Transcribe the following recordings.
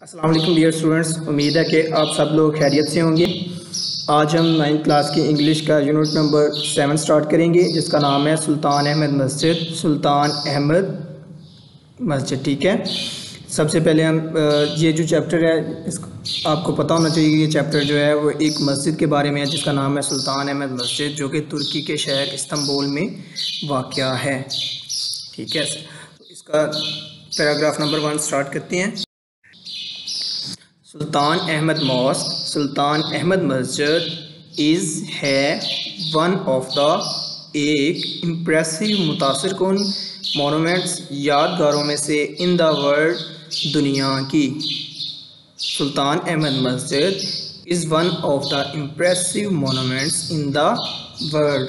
अस्सलाम वालेकुम dear students, उम्मीद है कि आप सब लोग खैरियत से होंगे। आज हम 9th क्लास की इंग्लिश का यूनिट नंबर 7 स्टार्ट करेंगे, जिसका नाम है सुल्तान अहमद मस्जिद। सुल्तान अहमद मस्जिद, ठीक है। सबसे पहले हम ये जो चैप्टर है इसको आपको पता होना चाहिए। ये चैप्टर जो है वो एक मस्जिद के बारे में है जिसका नाम है सुल्तान अहमद मस्जिद, जो कि तुर्की के शहर इस्तांबुल में वाक़या है, ठीक है। तो इसका पैराग्राफ नंबर 1 स्टार्ट करते हैं। सुल्तान अहमद मॉस्क, सुल्तान अहमद मस्जिद इज़ है वन ऑफ द एक इम्प्रेसिव मुतासिर कुन मोनूमेंट्स, यादगारों में से इन द वर्ल्ड, दुनिया की। सुल्तान अहमद मस्जिद is one of the impressive monuments in the world.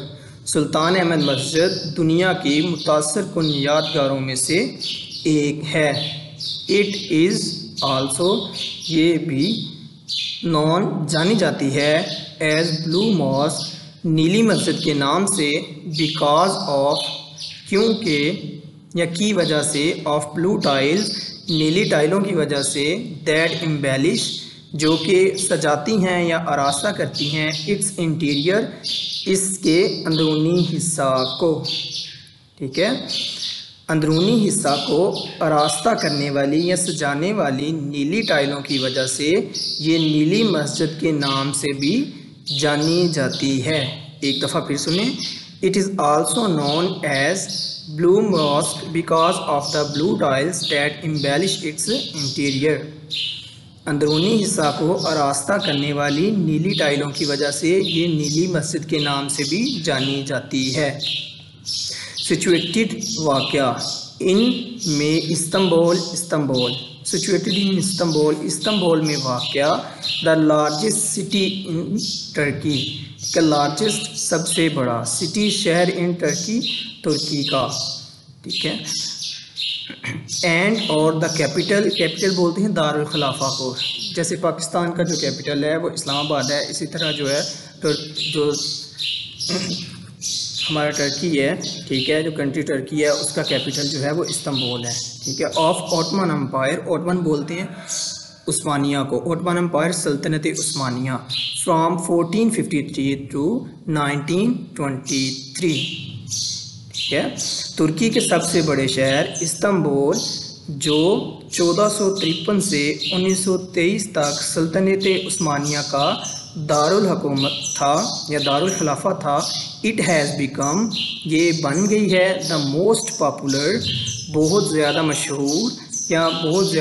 Sultan Ahmed मस्जिद दुनिया की मुतासिर कुन यादगारों में से एक है। इट इज़ आल्सो, ये भी नॉन जानी जाती है, एज ब्लू मॉस्क, नीली मस्जिद के नाम से, बिकॉज ऑफ, क्योंकि या की वजह से, ऑफ ब्लू टाइल्स, नीली टाइलों की वजह से, दैट एम्बेलिश, जो कि सजाती हैं या आरास्ता करती हैं, इट्स इंटीरियर, इसके अंदरूनी हिस्सा को, ठीक है। अंदरूनी हिस्सा को आरास्ता करने वाली या सजाने वाली नीली टाइलों की वजह से ये नीली मस्जिद के नाम से भी जानी जाती है। एक दफ़ा फिर सुने। It is also known as blue mosque because of the blue tiles that embellish its interior. अंदरूनी हिस्सा को आरास्ता करने वाली नीली टाइलों की वजह से ये नीली मस्जिद के नाम से भी जानी जाती है। सिचुएटेड वाक़या इन में Istanbul, Istanbul, situated in Istanbul, Istanbul में वाक़या, the largest city in Turkey, का लार्जेस्ट सबसे बड़ा, सिटी शहर, इन टर्की तुर्की का, ठीक है। एंड और द कैपिटल, कैपिटल बोलते हैं दारुल खिलाफा को। जैसे पाकिस्तान का जो कैपिटल है वो इस्लामाबाद है, इसी तरह जो है जो हमारा टर्की है, ठीक है, जो कंट्री टर्की है उसका कैपिटल जो है वो इस्तांबुल है, ठीक है। ऑफ ओटमन एम्पायर, ओटमन बोलते हैं उस्मानिया को, ओटमन एम्पायर सल्तनत उस्मानिया, फ्राम 1453 टू 1923, ठीक है। तुर्की के सबसे बड़े शहर इस्तांबुल, जो 1453 से 1923 तक सल्तनत उस्मानिया का दारुल हुकूमत था या दारुल खिलाफा था। इट हैज़ बिकम, ये बन गई है, द मोस्ट पॉपुलर, बहुत ज़्यादा मशहूर या बहुत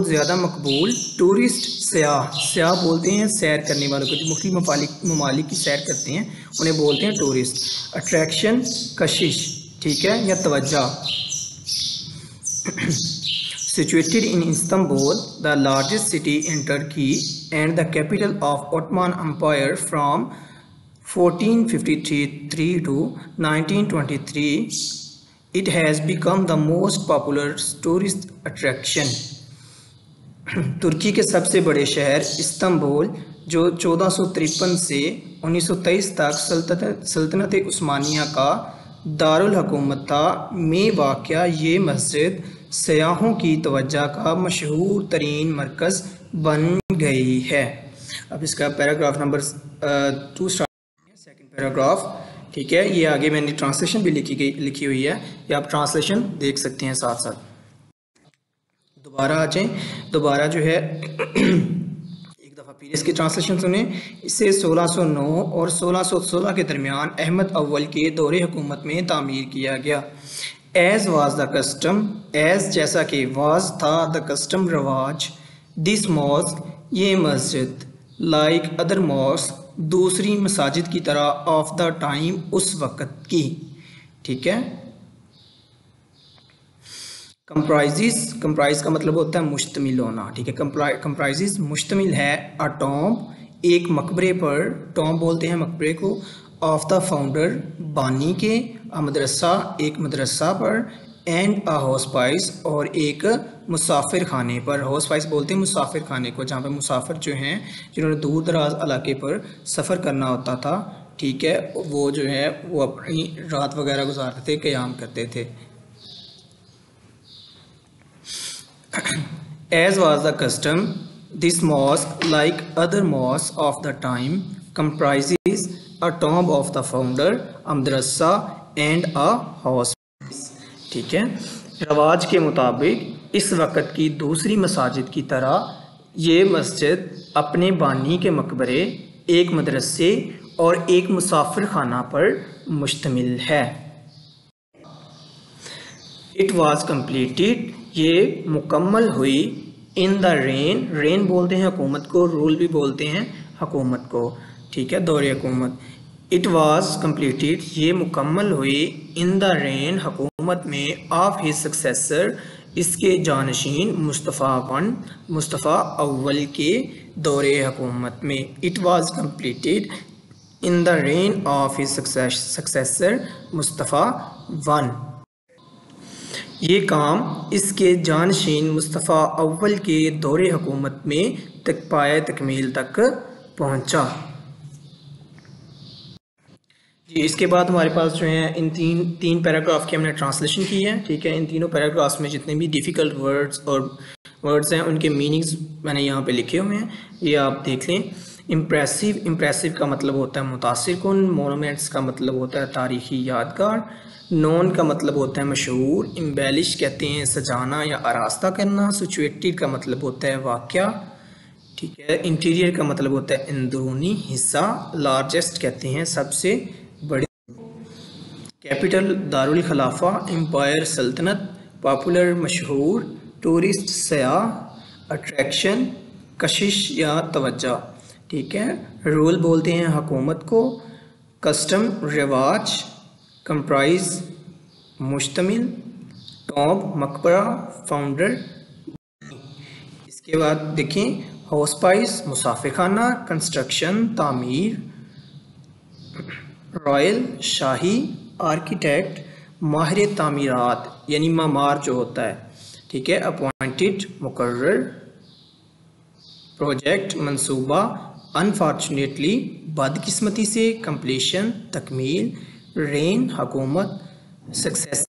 ज़्यादा मकबूल, टूरिस्ट, सयाह बोलते हैं सैर करने वालों को, जो मुख्तलिफ ममालिक की सैर करते हैं उन्हें बोलते हैं टूरिस्ट। अट्रैक्शन, कशिश, ठीक है, या तवज्जो। Situated in Istanbul, the largest city in Turkey and the capital of Ottoman Empire from 1453 to 1923, it has become the most popular tourist attraction. तुर्की के सबसे बड़े शहर इस्तांबुल, जो 1453 से 1923 तक सल्तनत उस्मानिया का दारुल हुकूमत था, में वाक़या ये मस्जिद सयाहों की तवज्जो का मशहूर तरीन मरकज़ बन गई है। अब इसका paragraph number 2 start, second paragraph, ठीक है। ये आगे मैंने ट्रांसलेशन भी लिखी हुई है, ये आप ट्रांसलेशन देख सकते हैं साथ साथ। दोबारा आ जाएँ, दोबारा जो है एक दफ़ा फिर इसकी ट्रांसलेशन सुने। इसे 1609 और 1616 के दरमियान अहमद अव्वल के दौरे हुकूमत में तामीर किया गया। As was the custom, as जैसा कि, वाज था, द कस्टम रवाज, दिस मॉस्क, ये मस्जिद, लाइक अदर मॉस्क, दूसरी मसाजिद की तरह, ऑफ द टाइम, उस वक़्त की, ठीक है। कंप्राइजेस, कंप्राइज का मतलब होता है मुश्तमिल होना, ठीक है। कंप्राइजेस मुश्तमिल है, अ टॉम्ब, एक मकबरे पर, टॉम्ब बोलते हैं मकबरे को, ऑफ द फाउंडर, बानी के, अ मदरसा, एक मदरसा पर, एंड अ हॉस्पाइस, और एक मुसाफिर खाने पर। हॉस्पाइस बोलते हैं मुसाफिर खाने को, जहाँ पर मुसाफिर जो हैं जिन्होंने दूर दराज इलाके पर सफ़र करना होता था, ठीक है, वो जो है वो अपनी रात वगैरह गुजारते थे, क़याम करते थे। As was the custom, this mosque, like other mosques of the time, comprises a tomb of the founder, a madrasa and a house. ठीक है, रवाज के मुताबिक इस वक़्त की दूसरी मसाजिद की तरह ये मस्जिद अपने बानी के मकबरे, एक मदरसे और एक मुसाफिर खाना पर मुश्तमिल है। इट वाज कम्प्लीटेड, ये मुकम्मल हुई। इन द रेन, रेन बोलते हैं हुकूमत को, रूल भी बोलते हैं हुकूमत को, ठीक है, दौरे हुकूमत। इट वाज कम्प्लीटेड, ये मुकम्मल हुई। इन द रेन, हुकूमत में, ऑफ हिज सक्सेसर, इसके जानशीन, मुस्तफ़ा अव्वल के दौरे हुकूमत में। It was completed in the rain of his successor Mustafa one, ये काम इसके जानशीन मुस्तफ़ा अव्वल के दौरे हुकूमत में पाए तकमील तक पहुँचा। जी, इसके बाद हमारे पास जो है इन तीन पैराग्राफ की हमने ट्रांसलेशन की है, ठीक है। इन तीनों पैराग्राफ्स में जितने भी डिफ़िकल्ट वर्ड्स हैं उनके मीनिंग्स मैंने यहाँ पे लिखे हुए हैं, ये आप देख लें। इम्प्रेसिव का मतलब होता है मुतासिर कुन, मोनूमेंट्स का मतलब होता है तारीख़ी यादगार, नोन का मतलब होता है मशहूर, इम्बेलिश कहते हैं सजाना या आरास्ता करना, सिचुएटेड का मतलब होता है वाक़या, ठीक है। इंटीरियर का मतलब होता है अंदरूनी हिस्सा, लार्जेस्ट कहते हैं सबसे बड़े, कैपिटल दारुल खिलाफा, एम्पायर सल्तनत, पॉपुलर मशहूर, टूरिस्ट सयाह, अट्रैक्शन कशिश या तवज्जो, ठीक है। रूल बोलते हैं हुकूमत को, कस्टम रिवाज, कंप्राइज मुश्तमिल, टॉब मकबरा, फाउंडर। इसके बाद देखें हाउसपाइस मुसाफिर खाना, कंस्ट्रक्शन तामीर, रॉयल शाही, आर्किटेक्ट माहिर तामीरात यानी मामार जो होता है, ठीक है। अपॉइंटेड मुकर्रर, प्रोजेक्ट मंसूबा, अनफॉर्चुनेटली बदकिस्मती से, कंप्लीशन तकमील, रेन हुकूमत, सक्सेस